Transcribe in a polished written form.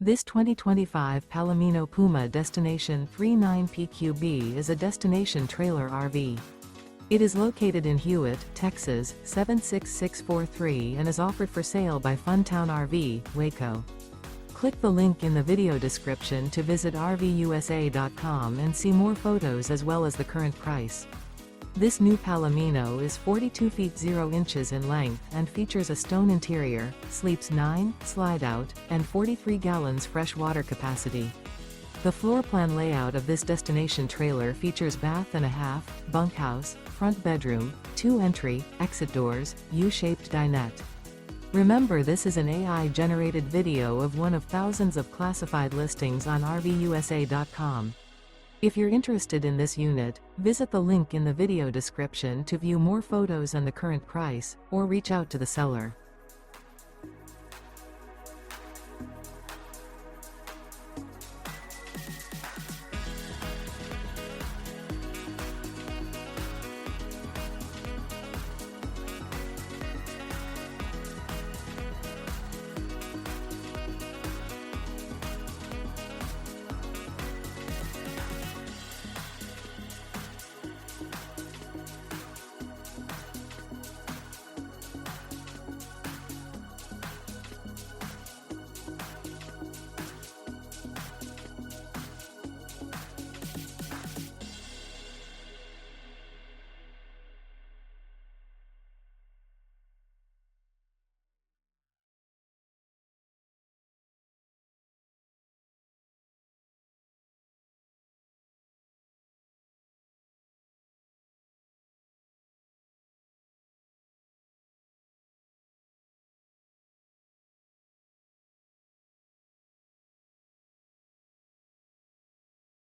This 2025 Palomino Puma Destination 39PQB is a destination trailer RV. It is located in Hewitt, Texas, 76643 and is offered for sale by Funtown RV, Waco. Click the link in the video description to visit RVUSA.com and see more photos as well as the current price. This new Palomino is 42 feet 0 inches in length and features a stone interior, sleeps 9, slide-out, and 43 gallons fresh water capacity. The floor plan layout of this destination trailer features bath and a half, bunkhouse, front bedroom, 2 entry, exit doors, U-shaped dinette. Remember, this is an AI-generated video of one of thousands of classified listings on RVUSA.com. If you're interested in this unit, visit the link in the video description to view more photos and the current price, or reach out to the seller.